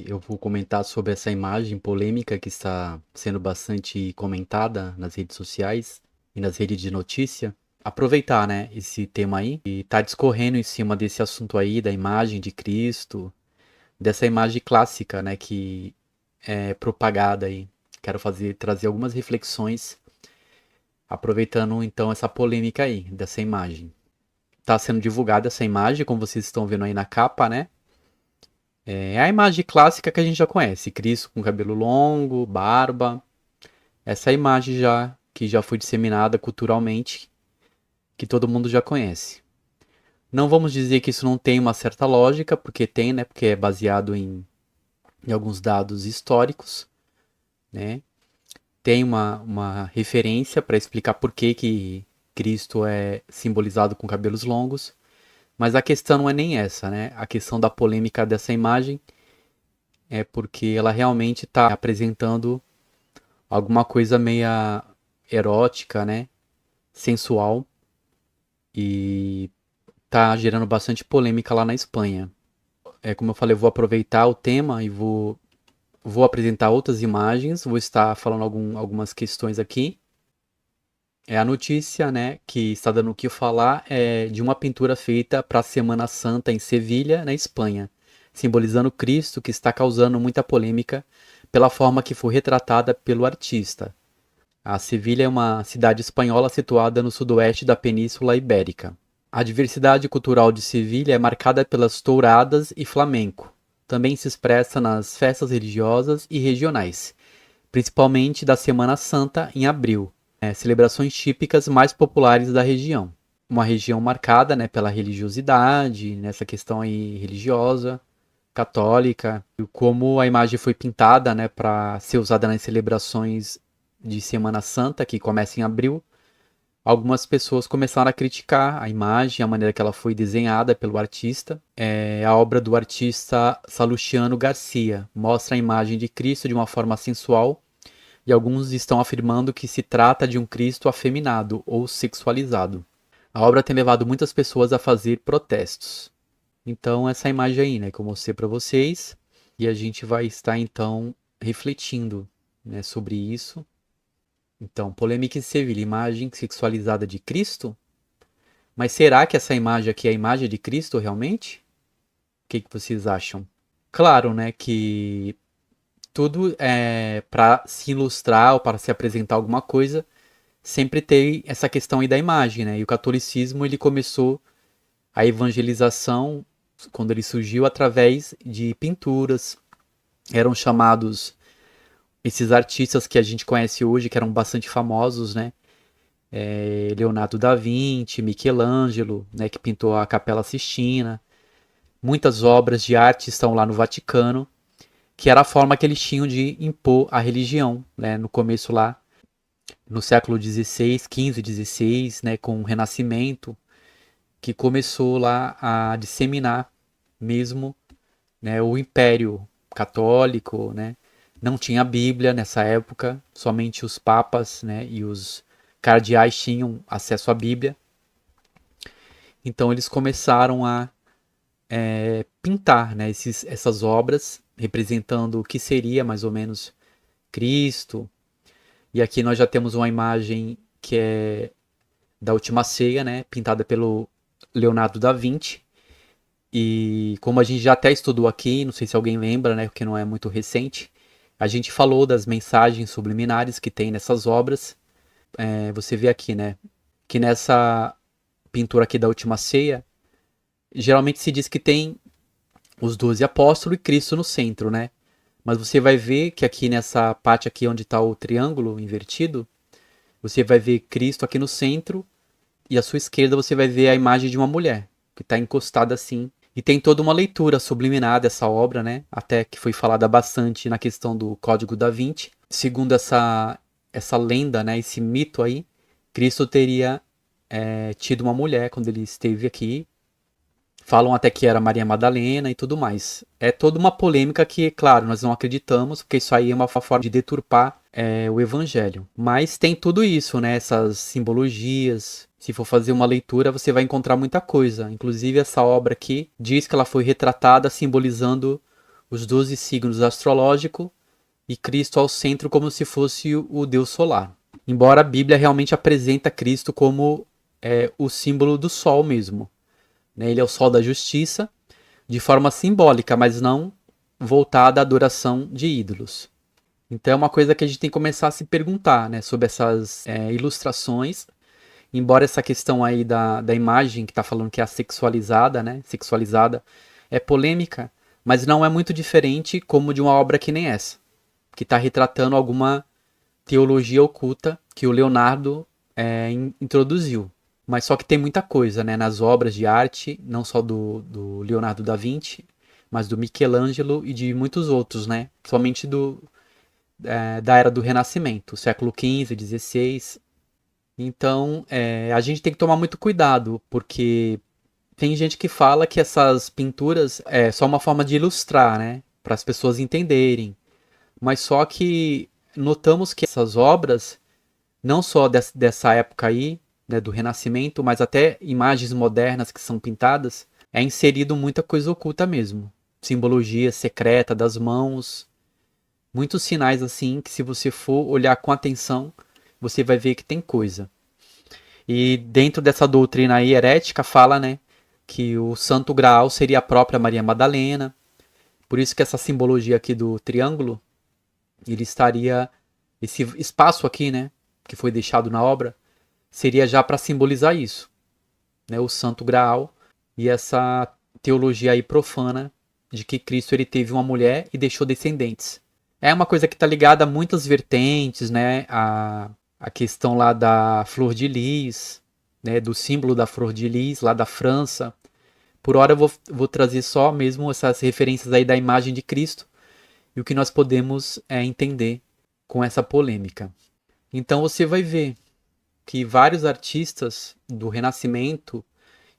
Eu vou comentar sobre essa imagem polêmica que está sendo bastante comentada nas redes sociais e nas redes de notícia. Aproveitar, né, esse tema aí e tá discorrendo em cima desse assunto aí da imagem de Cristo, dessa imagem clássica, né, que é propagada aí. Quero trazer algumas reflexões aproveitando então essa polêmica aí dessa imagem. Tá sendo divulgada essa imagem, como vocês estão vendo aí na capa, né? É a imagem clássica que a gente já conhece, Cristo com cabelo longo, barba. Essa é a imagem já que já foi disseminada culturalmente, que todo mundo já conhece. Não vamos dizer que isso não tem uma certa lógica, porque tem, né? Porque é baseado em alguns dados históricos, né? Tem uma referência para explicar por que Cristo é simbolizado com cabelos longos, mas a questão não é nem essa, né? A questão da polêmica dessa imagem é porque ela realmente está apresentando alguma coisa meia erótica, né? Sensual e tá gerando bastante polêmica lá na Espanha. É como eu falei, eu vou aproveitar o tema e vou apresentar outras imagens, vou estar falando algumas questões aqui. É a notícia, né, que está dando o que falar é de uma pintura feita para a Semana Santa em Sevilha, na Espanha, simbolizando Cristo, que está causando muita polêmica pela forma que foi retratada pelo artista. A Sevilha é uma cidade espanhola situada no sudoeste da Península Ibérica. A diversidade cultural de Sevilha é marcada pelas touradas e flamenco. Também se expressa nas festas religiosas e regionais, principalmente da Semana Santa em abril, celebrações típicas mais populares da região. Uma região marcada, né, pela religiosidade, nessa questão aí religiosa, católica, e como a imagem foi pintada, né, para ser usada nas celebrações de Semana Santa, que começa em abril. Algumas pessoas começaram a criticar a imagem, a maneira que ela foi desenhada pelo artista. A obra do artista Salustiano Garcia mostra a imagem de Cristo de uma forma sensual, e alguns estão afirmando que se trata de um Cristo afeminado ou sexualizado. A obra tem levado muitas pessoas a fazer protestos. Então, essa imagem aí, né, que eu mostrei para vocês, e a gente vai estar então refletindo, né, sobre isso. Então, polêmica em Sevilha, imagem sexualizada de Cristo? Mas será que essa imagem aqui é a imagem de Cristo realmente? O que vocês acham? Claro, né, que tudo é para se ilustrar ou para se apresentar alguma coisa, sempre tem essa questão aí da imagem, né? E o catolicismo ele começou a evangelização quando ele surgiu através de pinturas. Eram chamados esses artistas que a gente conhece hoje, que eram bastante famosos, né? Leonardo da Vinci, Michelangelo, né, que pintou a Capela Sistina. Muitas obras de arte estão lá no Vaticano, que era a forma que eles tinham de impor a religião, né, no começo lá, no século XVI, XV, XVI, né, com o Renascimento, que começou lá a disseminar mesmo, né, o Império Católico, né, não tinha Bíblia nessa época, somente os papas, né, e os cardeais tinham acesso à Bíblia. Então eles começaram a pintar, né, essas obras representando o que seria mais ou menos Cristo. E aqui nós já temos uma imagem que é da Última Ceia, né, pintada pelo Leonardo da Vinci. E como a gente já até estudou aqui, não sei se alguém lembra, né, porque não é muito recente, a gente falou das mensagens subliminares que tem nessas obras. Você vê aqui, né, que nessa pintura aqui da Última Ceia, geralmente se diz que tem os 12 apóstolos e Cristo no centro, né? Mas você vai ver que aqui nessa parte aqui onde está o triângulo invertido, você vai ver Cristo aqui no centro e à sua esquerda você vai ver a imagem de uma mulher que está encostada assim. E tem toda uma leitura subliminar dessa obra, né? Até que foi falada bastante na questão do Código da Vinci. Segundo essa lenda, né? Esse mito aí, Cristo teria tido uma mulher quando ele esteve aqui. Falam até que era Maria Madalena e tudo mais. É toda uma polêmica que, claro, nós não acreditamos, porque isso aí é uma forma de deturpar o evangelho. Mas tem tudo isso, né? Essas simbologias. Se for fazer uma leitura, você vai encontrar muita coisa. Inclusive, essa obra aqui diz que ela foi retratada simbolizando os 12 signos astrológicos e Cristo ao centro como se fosse o Deus solar. Embora a Bíblia realmente apresenta Cristo como o símbolo do sol mesmo. Né? Ele é o sol da justiça, de forma simbólica, mas não voltada à adoração de ídolos. Então é uma coisa que a gente tem que começar a se perguntar, né, sobre essas ilustrações. Embora essa questão aí da imagem que está falando que é a sexualizada, né, sexualizada, é polêmica, mas não é muito diferente como de uma obra que nem essa, que está retratando alguma teologia oculta que o Leonardo introduziu. Mas só que tem muita coisa, né, nas obras de arte, não só do Leonardo da Vinci, mas do Michelangelo e de muitos outros, né, somente da era do Renascimento, século XV, XVI. Então, a gente tem que tomar muito cuidado, porque tem gente que fala que essas pinturas é só uma forma de ilustrar, né, para as pessoas entenderem. Mas só que notamos que essas obras, não só dessa época aí, né, do Renascimento, mas até imagens modernas que são pintadas, é inserido muita coisa oculta mesmo. Simbologia secreta das mãos, muitos sinais assim que se você for olhar com atenção, você vai ver que tem coisa. E dentro dessa doutrina aí herética fala, né, que o Santo Graal seria a própria Maria Madalena. Por isso que essa simbologia aqui do triângulo, ele estaria, esse espaço aqui, né, que foi deixado na obra, seria já para simbolizar isso, né, o Santo Graal e essa teologia aí profana de que Cristo ele teve uma mulher e deixou descendentes. É uma coisa que está ligada a muitas vertentes, né, a questão lá da flor de lis, né, do símbolo da flor de lis lá da França. Por hora eu vou trazer só mesmo essas referências aí da imagem de Cristo e o que nós podemos entender com essa polêmica. Então você vai ver que vários artistas do Renascimento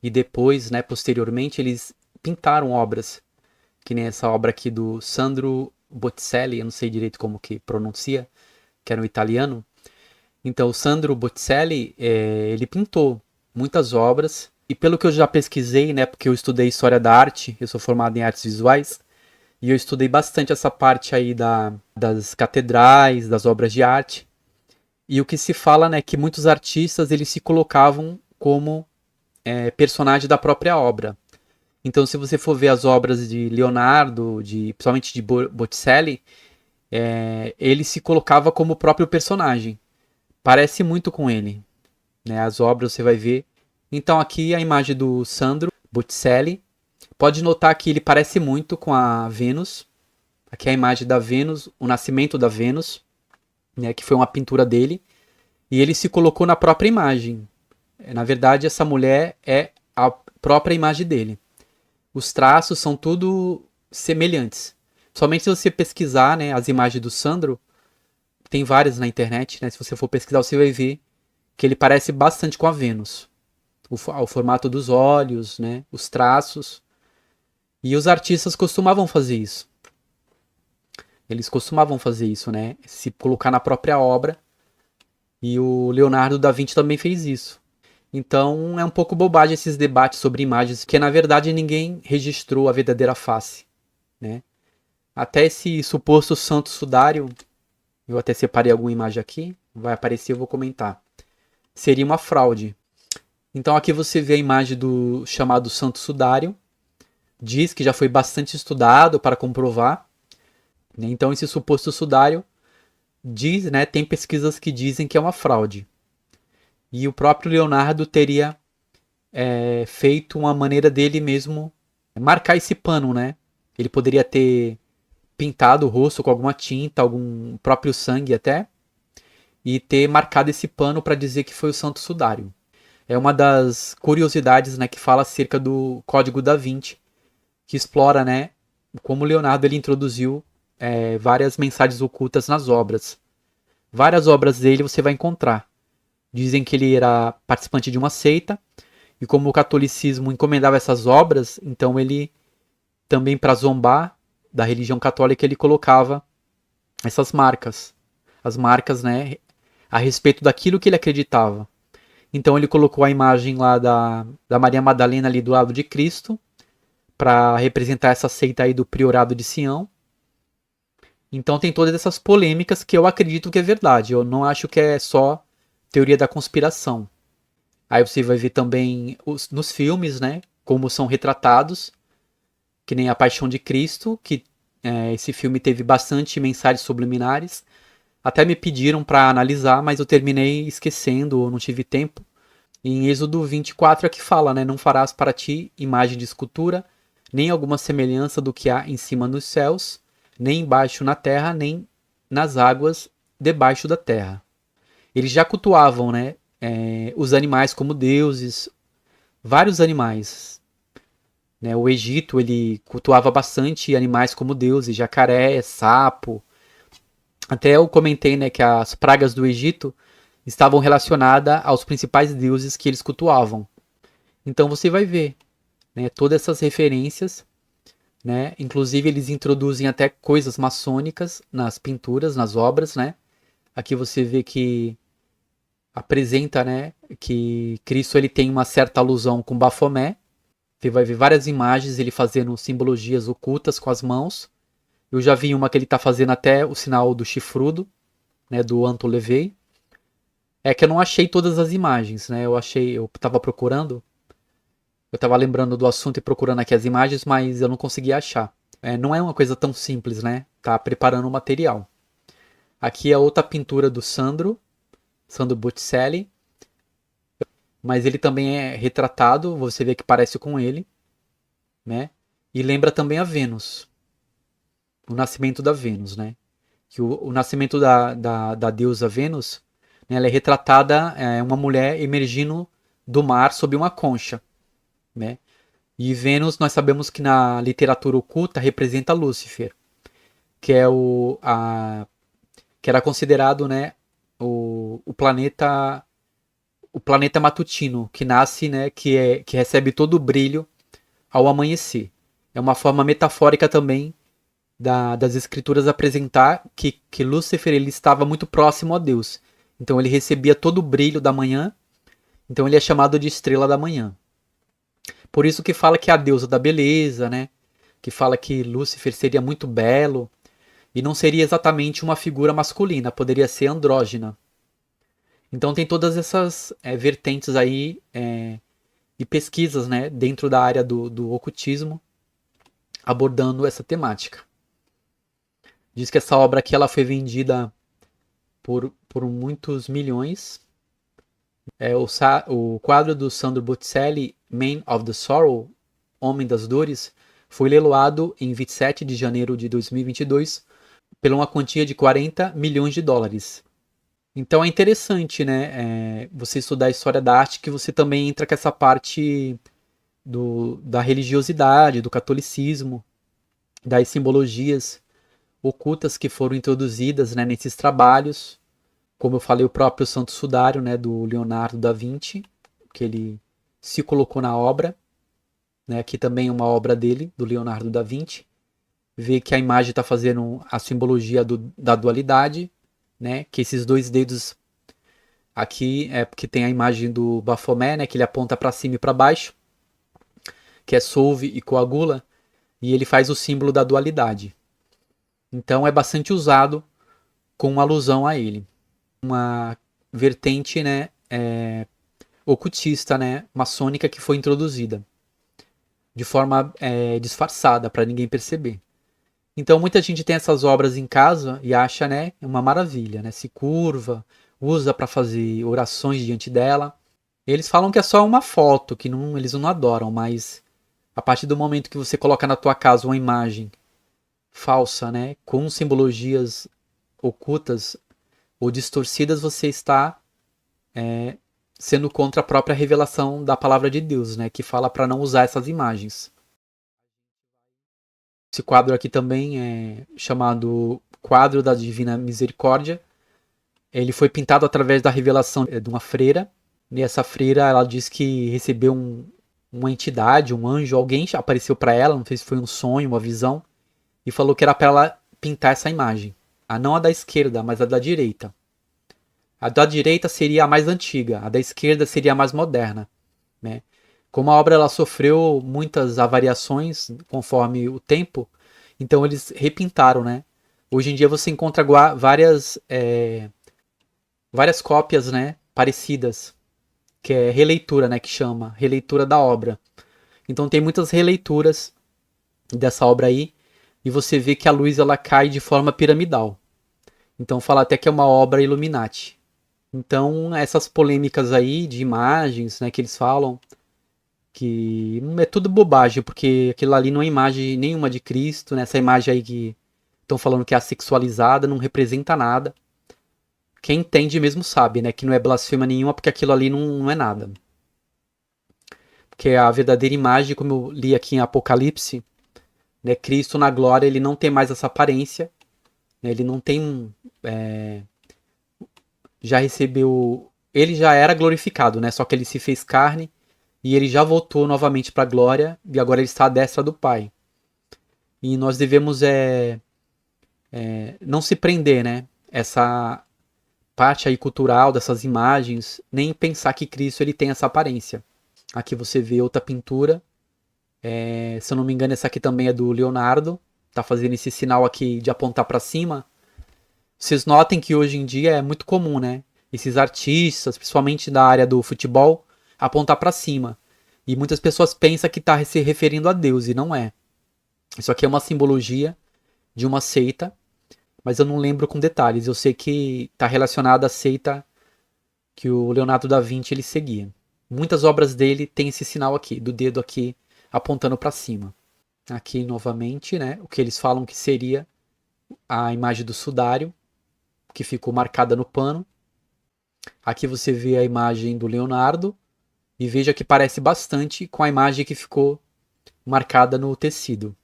e depois, né, posteriormente, eles pintaram obras, que nem essa obra aqui do Sandro Botticelli, eu não sei direito como que pronuncia, que era um italiano. Então, o Sandro Botticelli, ele pintou muitas obras, e pelo que eu já pesquisei, né, porque eu estudei História da Arte, eu sou formado em Artes Visuais, e eu estudei bastante essa parte aí das catedrais, das obras de arte, e o que se fala, né, que muitos artistas, eles se colocavam como personagem da própria obra. Então, se você for ver as obras de Leonardo, principalmente de Botticelli, ele se colocava como o próprio personagem. Parece muito com ele, né? As obras você vai ver. Então aqui a imagem do Sandro Botticelli. Pode notar que ele parece muito com a Vênus. Aqui é a imagem da Vênus, o nascimento da Vênus, né? Que foi uma pintura dele. E ele se colocou na própria imagem. Na verdade, essa mulher é a própria imagem dele. Os traços são tudo semelhantes. Somente se você pesquisar, né, as imagens do Sandro, tem várias na internet, né? Se você for pesquisar, você vai ver que ele parece bastante com a Vênus. O formato dos olhos, né? Os traços. E os artistas costumavam fazer isso. Eles costumavam fazer isso, né? Se colocar na própria obra. E o Leonardo da Vinci também fez isso. Então é um pouco bobagem esses debates sobre imagens, porque na verdade ninguém registrou a verdadeira face, né? Até esse suposto santo sudário, eu até separei alguma imagem aqui, vai aparecer, eu vou comentar. Seria uma fraude. Então aqui você vê a imagem do chamado santo sudário. Diz que já foi bastante estudado para comprovar. Então esse suposto sudário diz, né, tem pesquisas que dizem que é uma fraude. E o próprio Leonardo teria feito uma maneira dele mesmo marcar esse pano, né? Ele poderia ter pintado o rosto com alguma tinta, algum próprio sangue até, e ter marcado esse pano para dizer que foi o santo sudário. É uma das curiosidades, né, que fala acerca do Código da Vinci, que explora, né, como Leonardo ele introduziu várias mensagens ocultas nas obras. Várias obras dele você vai encontrar. Dizem que ele era participante de uma seita, e como o catolicismo encomendava essas obras, então ele também, para zombar da religião católica, ele colocava essas marcas. As marcas, né, a respeito daquilo que ele acreditava. Então ele colocou a imagem lá da Maria Madalena ali do lado de Cristo, para representar essa seita aí do Priorado de Sião. Então tem todas essas polêmicas que eu acredito que é verdade. Eu não acho que é só teoria da conspiração. Aí você vai ver também nos filmes, né, como são retratados, que nem A Paixão de Cristo, que esse filme teve bastante mensagens subliminares. Até me pediram para analisar, mas eu terminei esquecendo ou não tive tempo. Em Êxodo 24 é que fala, né, não farás para ti imagem de escultura, nem alguma semelhança do que há em cima nos céus, nem embaixo na terra, nem nas águas debaixo da terra. Eles já cultuavam, né, os animais como deuses, vários animais. Né? O Egito ele cultuava bastante animais como deuses, jacaré, sapo. Até eu comentei, né, que as pragas do Egito estavam relacionadas aos principais deuses que eles cultuavam. Então você vai ver, né, todas essas referências, né? Inclusive eles introduzem até coisas maçônicas nas pinturas, nas obras, né? Aqui você vê que apresenta, né, que Cristo ele tem uma certa alusão com Bafomé. Você vai ver várias imagens ele fazendo simbologias ocultas com as mãos. Eu já vi uma que ele está fazendo até o sinal do chifrudo, né, do Anto Levei. É que eu não achei todas as imagens, né? Eu estava procurando, eu estava lembrando do assunto e procurando aqui as imagens, mas eu não conseguia achar. Não é uma coisa tão simples, né? Tá preparando o material. Aqui é outra pintura do Sandro Botticelli, mas ele também é retratado, você vê que parece com ele, né? E lembra também a Vênus, o nascimento da Vênus, né? Que o nascimento da deusa Vênus, né, ela é retratada uma mulher emergindo do mar sob uma concha, né? E Vênus, nós sabemos que na literatura oculta representa Lúcifer, que é que era considerado, né, o planeta matutino, que nasce, né, que recebe todo o brilho ao amanhecer. É uma forma metafórica também das escrituras apresentar que Lúcifer ele estava muito próximo a Deus. Então ele recebia todo o brilho da manhã, então ele é chamado de estrela da manhã. Por isso que fala que é a deusa da beleza, né? Que fala que Lúcifer seria muito belo e não seria exatamente uma figura masculina, poderia ser andrógina. Então tem todas essas vertentes aí e pesquisas, né, dentro da área do ocultismo abordando essa temática. Diz que essa obra aqui ela foi vendida por muitos milhões. O quadro do Sandro Botticelli, Man of the Sorrow, Homem das Dores, foi leiloado em 27 de janeiro de 2022 por uma quantia de 40 milhões de dólares. Então é interessante, né, você estudar a história da arte, que você também entra com essa parte da religiosidade, do catolicismo, das simbologias ocultas que foram introduzidas, né, nesses trabalhos. Como eu falei, o próprio Santo Sudário, né, do Leonardo da Vinci, que ele se colocou na obra, né, aqui também é uma obra dele, do Leonardo da Vinci. Vê que a imagem está fazendo a simbologia da dualidade, né, que esses dois dedos aqui é porque tem a imagem do Bafomé, né, que ele aponta para cima e para baixo, que é solve e coagula, e ele faz o símbolo da dualidade. Então é bastante usado com alusão a ele. Uma vertente, né, ocultista, né, maçônica que foi introduzida de forma disfarçada para ninguém perceber. Então muita gente tem essas obras em casa e acha, né, uma maravilha, né, se curva, usa para fazer orações diante dela. Eles falam que é só uma foto, que não, eles não adoram, mas a partir do momento que você coloca na tua casa uma imagem falsa, né, com simbologias ocultas ou distorcidas, você está sendo contra a própria revelação da palavra de Deus, né, que fala para não usar essas imagens. Esse quadro aqui também é chamado Quadro da Divina Misericórdia. Ele foi pintado através da revelação de uma freira. E essa freira, ela diz que recebeu uma entidade, um anjo, alguém apareceu para ela, não sei se foi um sonho, uma visão, e falou que era para ela pintar essa imagem. Não a da esquerda, mas a da direita. A da direita seria a mais antiga, a da esquerda seria a mais moderna, né? Como a obra ela sofreu muitas avariações conforme o tempo, então eles repintaram, né? Hoje em dia você encontra várias cópias, né, parecidas, que é releitura, né, que chama, releitura da obra. Então tem muitas releituras dessa obra aí, e você vê que a luz ela cai de forma piramidal. Então fala até que é uma obra Illuminati. Então essas polêmicas aí de imagens, né, que eles falam, que é tudo bobagem, porque aquilo ali não é imagem nenhuma de Cristo, né? Essa imagem aí que estão falando que é assexualizada, não representa nada. Quem entende mesmo sabe, né? Que não é blasfema nenhuma, porque aquilo ali não é nada. Porque a verdadeira imagem, como eu li aqui em Apocalipse, né? Cristo na glória, ele não tem mais essa aparência, né? Ele não tem... já recebeu... Ele já era glorificado, né? Só que ele se fez carne e ele já voltou novamente para a glória e agora ele está à destra do Pai. E nós devemos não se prender, né? Essa parte aí cultural dessas imagens, nem pensar que Cristo ele tem essa aparência. Aqui você vê outra pintura, se eu não me engano essa aqui também é do Leonardo, tá fazendo esse sinal aqui de apontar para cima. Vocês notem que hoje em dia é muito comum, né? Esses artistas, principalmente da área do futebol, apontar para cima. E muitas pessoas pensam que está se referindo a Deus e não é. Isso aqui é uma simbologia de uma seita, mas eu não lembro com detalhes. Eu sei que está relacionado à seita que o Leonardo da Vinci ele seguia. Muitas obras dele têm esse sinal aqui, do dedo aqui apontando para cima. Aqui novamente, né, o que eles falam que seria a imagem do sudário, que ficou marcada no pano. Aqui você vê a imagem do Leonardo e veja que parece bastante com a imagem que ficou marcada no tecido.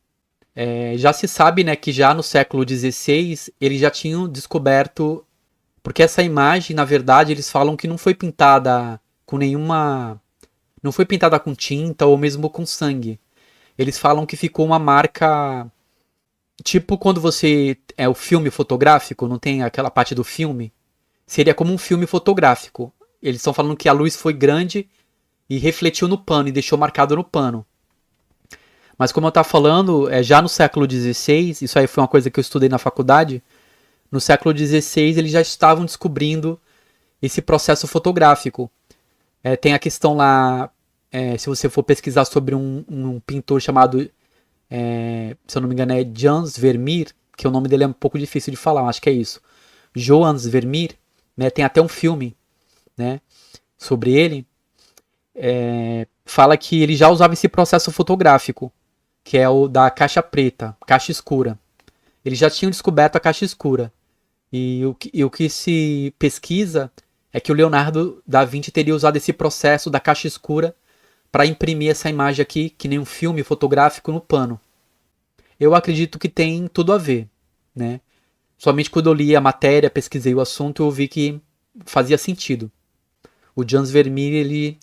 Já se sabe, né, que já no século XVI eles já tinham descoberto, porque essa imagem, na verdade, eles falam que não foi pintada com nenhuma, não foi pintada com tinta ou mesmo com sangue. Eles falam que ficou uma marca, tipo quando você é o filme fotográfico, não tem aquela parte do filme, seria como um filme fotográfico. Eles estão falando que a luz foi grande e refletiu no pano e deixou marcado no pano. Mas como eu estava falando, já no século XVI, isso aí foi uma coisa que eu estudei na faculdade, no século XVI eles já estavam descobrindo esse processo fotográfico. Tem a questão lá, se você for pesquisar sobre um pintor chamado, se eu não me engano é Jan Vermeer, que o nome dele é um pouco difícil de falar, acho que é isso. Johannes Vermeer, né, tem até um filme, né, sobre ele, fala que ele já usava esse processo fotográfico, que é o da caixa preta, caixa escura. Eles já tinham descoberto a caixa escura. E o que se pesquisa é que o Leonardo da Vinci teria usado esse processo da caixa escura para imprimir essa imagem aqui, que nem um filme fotográfico, no pano. Eu acredito que tem tudo a ver, né? Somente quando eu li a matéria, pesquisei o assunto, eu vi que fazia sentido. O Jan Vermeer,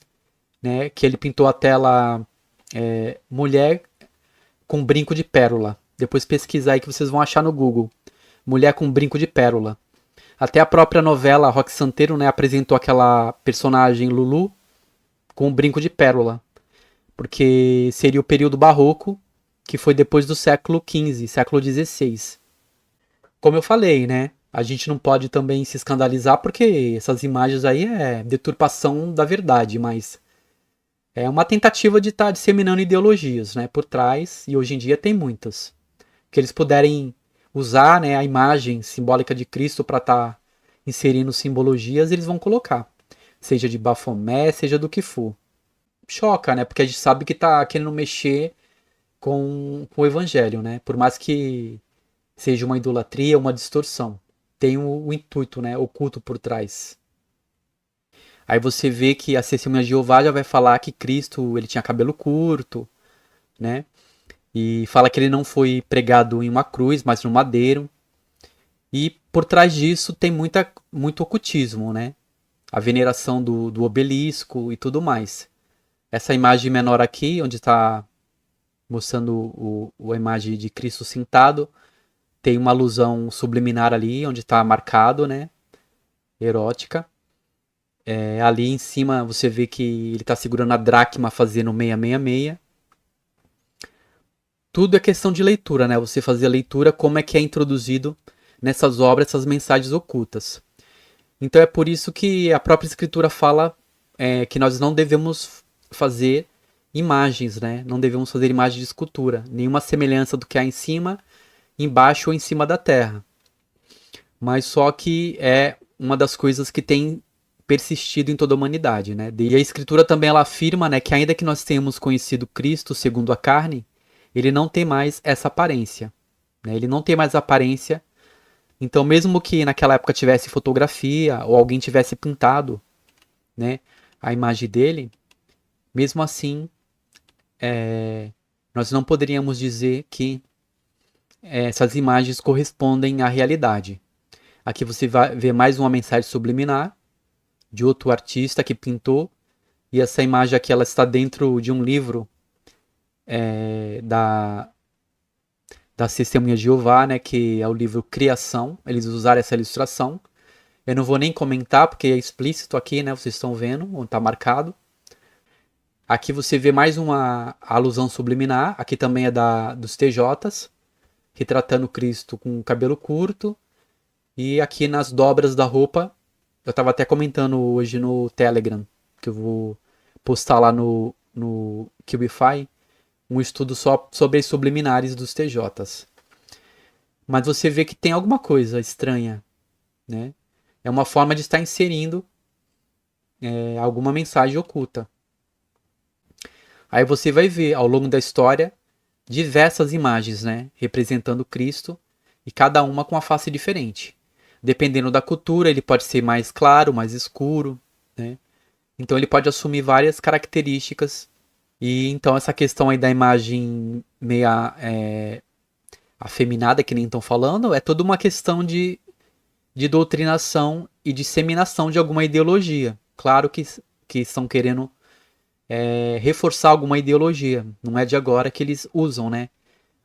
né, que ele pintou a tela mulher com brinco de pérola. Depois pesquisar aí que vocês vão achar no Google. Mulher com brinco de pérola. Até a própria novela Roque Santeiro, né, apresentou aquela personagem Lulu com um brinco de pérola. Porque seria o período barroco, que foi depois do século XV, século XVI. Como eu falei, né, a gente não pode também se escandalizar porque essas imagens aí é deturpação da verdade, mas é uma tentativa de estar disseminando ideologias, né, por trás, e hoje em dia tem muitas. Que eles puderem usar, né, a imagem simbólica de Cristo para estar inserindo simbologias, eles vão colocar. Seja de Bafomé, seja do que for. Choca, né? Porque a gente sabe que tá querendo mexer com o evangelho, né? Por mais que seja uma idolatria, uma distorção. Tem o intuito, né? Oculto por trás. Aí você vê que a Testemunha de Jeová já vai falar que Cristo ele tinha cabelo curto, né? E fala que ele não foi pregado em uma cruz, mas no madeiro. E por trás disso tem muito ocultismo, né? A veneração do obelisco e tudo mais. Essa imagem menor aqui, onde está mostrando a imagem de Cristo sentado, tem uma alusão subliminar ali, onde está marcado, né? Erótica. Ali em cima você vê que ele está segurando a dracma fazendo 666. Tudo é questão de leitura, né? Você fazer a leitura, como é que é introduzido nessas obras essas mensagens ocultas. Então é por isso que a própria escritura fala que nós não devemos fazer imagens, né? Não devemos fazer imagem de escultura, nenhuma semelhança do que há em cima, embaixo ou em cima da terra. Mas só que é uma das coisas que tem persistido em toda a humanidade, né? E a escritura também ela afirma, né, que ainda que nós tenhamos conhecido Cristo segundo a carne, ele não tem mais essa aparência, né? Ele não tem mais aparência. Então, mesmo que naquela época tivesse fotografia ou alguém tivesse pintado, né, a imagem dele, mesmo assim, nós não poderíamos dizer que essas imagens correspondem à realidade. Aqui você vai ver mais uma mensagem subliminar de outro artista que pintou, e essa imagem aqui ela está dentro de um livro da Testemunha de Jeová, né, que é o livro Criação. Eles usaram essa ilustração. Eu não vou nem comentar porque é explícito aqui, né? Vocês estão vendo, onde está marcado. Aqui você vê mais uma alusão subliminar. Aqui também é dos TJs, retratando Cristo com cabelo curto. E aqui nas dobras da roupa, eu estava até comentando hoje no Telegram, que eu vou postar lá no Cubify, um estudo só sobre as subliminares dos TJs. Mas você vê que tem alguma coisa estranha, né? É uma forma de estar inserindo alguma mensagem oculta. Aí você vai ver ao longo da história diversas imagens, né, representando Cristo e cada uma com uma face diferente. Dependendo da cultura, ele pode ser mais claro, mais escuro, né? Então ele pode assumir várias características. E então essa questão aí da imagem meia afeminada, que nem estão falando, é toda uma questão de doutrinação e disseminação de alguma ideologia. Claro que estão querendo reforçar alguma ideologia. Não é de agora que eles usam, né,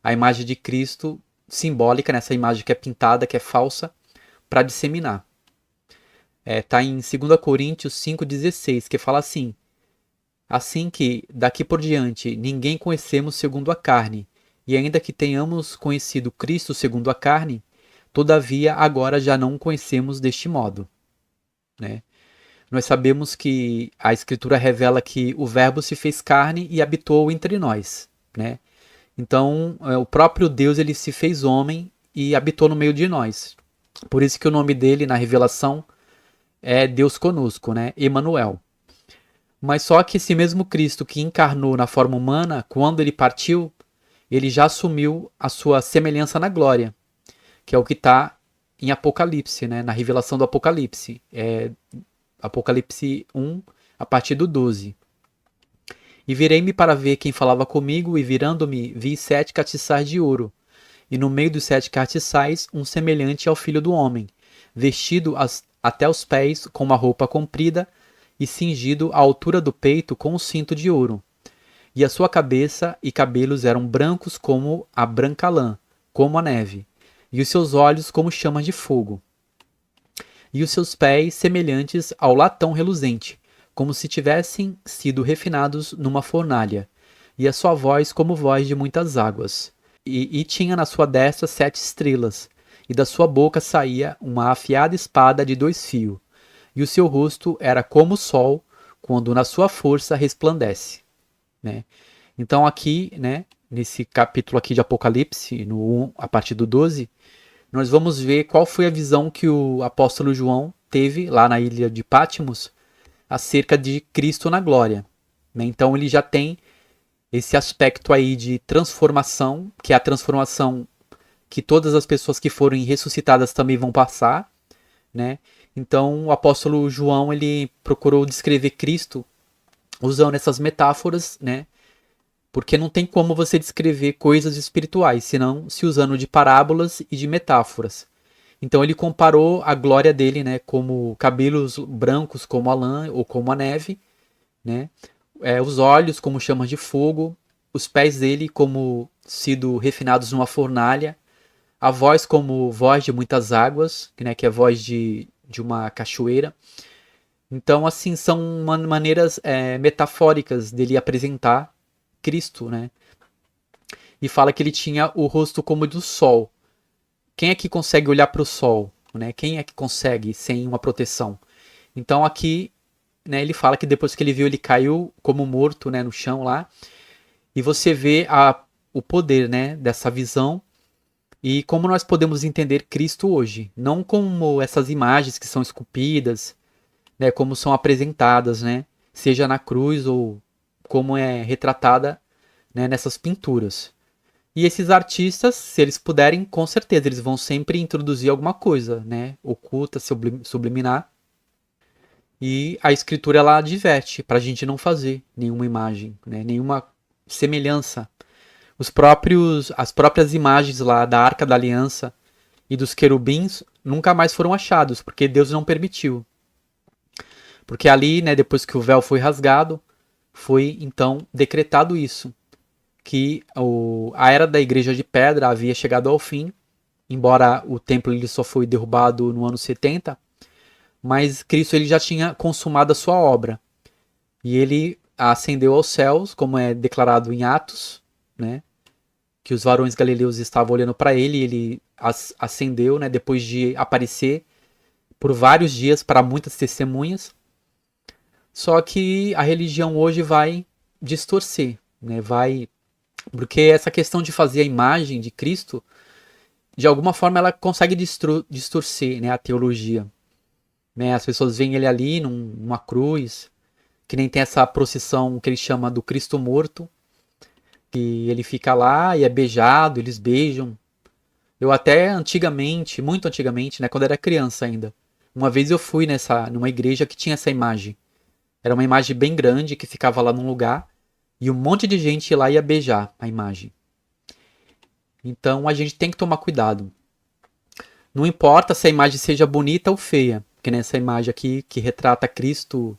a imagem de Cristo simbólica, nessa imagem que é pintada, que é falsa, para disseminar. Tá em 2 Coríntios 5,16, que fala assim: assim que, daqui por diante, ninguém conhecemos segundo a carne, e ainda que tenhamos conhecido Cristo segundo a carne, todavia agora já não o conhecemos deste modo, né? Nós sabemos que a Escritura revela que o Verbo se fez carne e habitou entre nós, né? Então, o próprio Deus ele se fez homem e habitou no meio de nós. Por isso que o nome dele na revelação é Deus conosco, né? Emanuel. Mas só que esse mesmo Cristo que encarnou na forma humana, quando ele partiu, ele já assumiu a sua semelhança na glória, que é o que está em Apocalipse, né? Na revelação do Apocalipse. Apocalipse 1, a partir do 12. E virei-me para ver quem falava comigo, e virando-me, vi 7 castiçais de ouro, e no meio dos 7 castiçais, um semelhante ao Filho do Homem, vestido até os pés com uma roupa comprida, e cingido à altura do peito com um cinto de ouro. E a sua cabeça e cabelos eram brancos como a branca lã, como a neve, e os seus olhos como chamas de fogo. E os seus pés semelhantes ao latão reluzente, como se tivessem sido refinados numa fornalha, e a sua voz como voz de muitas águas. E tinha na sua destra 7 estrelas, e da sua boca saía uma afiada espada de 2 fios, e o seu rosto era como o sol, quando na sua força resplandece, né? Então aqui, né, nesse capítulo aqui de Apocalipse, no 1, a partir do 12, nós vamos ver qual foi a visão que o apóstolo João teve lá na ilha de Patmos acerca de Cristo na glória, né? Então ele já tem esse aspecto aí de transformação, que é a transformação que todas as pessoas que forem ressuscitadas também vão passar, né? Então o apóstolo João ele procurou descrever Cristo usando essas metáforas, né? Porque não tem como você descrever coisas espirituais, senão se usando de parábolas e de metáforas. Então ele comparou a glória dele, né, como cabelos brancos como a lã ou como a neve, né? Os olhos como chamas de fogo, os pés dele como sido refinados numa fornalha, a voz como voz de muitas águas, né, que é a voz de uma cachoeira, Então, assim, são maneiras metafóricas dele apresentar Cristo, né? E fala que ele tinha o rosto como do sol. Quem é que consegue olhar para o sol, né? Quem é que consegue sem uma proteção? Então aqui, né, ele fala que depois que ele viu, ele caiu como morto, né, no chão lá. E você vê o poder, né, dessa visão e como nós podemos entender Cristo hoje, não como essas imagens que são esculpidas, né, como são apresentadas, né, seja na cruz ou como é retratada, né, nessas pinturas. E esses artistas, se eles puderem, com certeza, eles vão sempre introduzir alguma coisa, né, oculta, subliminar. E a escritura ela adverte para a gente não fazer nenhuma imagem, né, nenhuma semelhança. As próprias imagens lá da Arca da Aliança e dos querubins nunca mais foram achados, porque Deus não permitiu. Porque ali, né, depois que o véu foi rasgado, foi então decretado isso, que a era da Igreja de Pedra havia chegado ao fim, embora o templo ele só foi derrubado no ano 70, mas Cristo ele já tinha consumado a sua obra. E ele ascendeu aos céus, como é declarado em Atos, né? Que os varões galileus estavam olhando para ele e ele ascendeu, né? Depois de aparecer por vários dias para muitas testemunhas. Só que a religião hoje vai distorcer, né? Porque essa questão de fazer a imagem de Cristo, de alguma forma ela consegue distorcer, né, a teologia. Né? As pessoas veem ele ali numa cruz, que nem tem essa procissão que ele chama do Cristo morto, que ele fica lá e é beijado, eles beijam. Eu até antigamente, muito antigamente, né, quando era criança ainda, uma vez eu fui numa igreja que tinha essa imagem. Era uma imagem bem grande que ficava lá num lugar e um monte de gente lá ia beijar a imagem. Então a gente tem que tomar cuidado. Não importa se a imagem seja bonita ou feia, que nessa imagem aqui que retrata Cristo,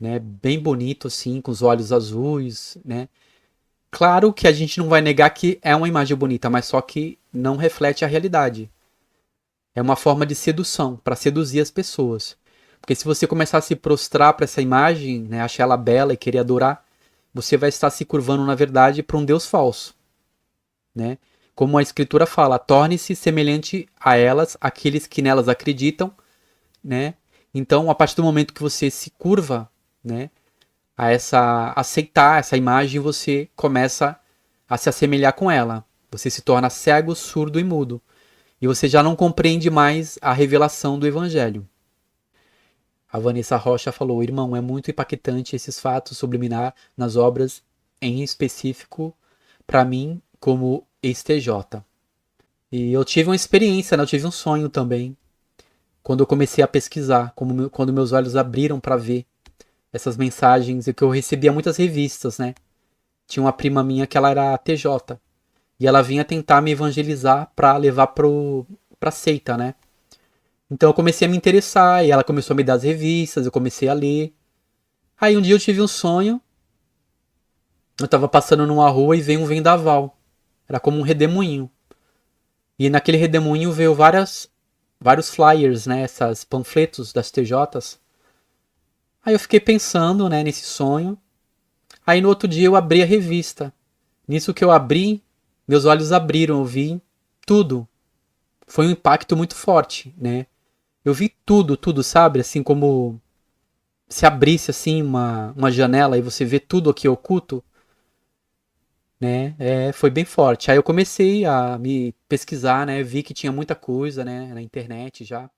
né, bem bonito assim, com os olhos azuis, né? Claro que a gente não vai negar que é uma imagem bonita, mas só que não reflete a realidade. É uma forma de sedução, para seduzir as pessoas. Porque se você começar a se prostrar para essa imagem, né, achar ela bela e querer adorar, você vai estar se curvando, na verdade, para um Deus falso. Né? Como a Escritura fala, torne-se semelhante a elas, aqueles que nelas acreditam. Né? Então, a partir do momento que você se curva, né, aceitar essa imagem, você começa a se assemelhar com ela. Você se torna cego, surdo e mudo. E você já não compreende mais a revelação do Evangelho. A Vanessa Rocha falou: irmão, é muito impactante esses fatos subliminar nas obras, em específico, para mim, como ex-TJ. E eu tive uma experiência, né? Eu tive um sonho também, quando eu comecei a pesquisar, quando meus olhos abriram para ver essas mensagens, e que eu recebia muitas revistas, né? Tinha uma prima minha que ela era TJ, e ela vinha tentar me evangelizar para levar pra seita, né? Então eu comecei a me interessar e ela começou a me dar as revistas, eu comecei a ler. Aí um dia eu tive um sonho, eu tava passando numa rua e veio um vendaval. Era como um redemoinho. E naquele redemoinho veio vários flyers, né, essas panfletos das TJs. Aí eu fiquei pensando, né, nesse sonho. Aí no outro dia eu abri a revista. Nisso que eu abri, meus olhos abriram, eu vi tudo. Foi um impacto muito forte, né? Eu vi tudo, sabe? Assim como se abrisse assim uma janela e você vê tudo aqui oculto, né? Foi bem forte. Aí eu comecei a me pesquisar, né? Vi que tinha muita coisa, né, na internet já.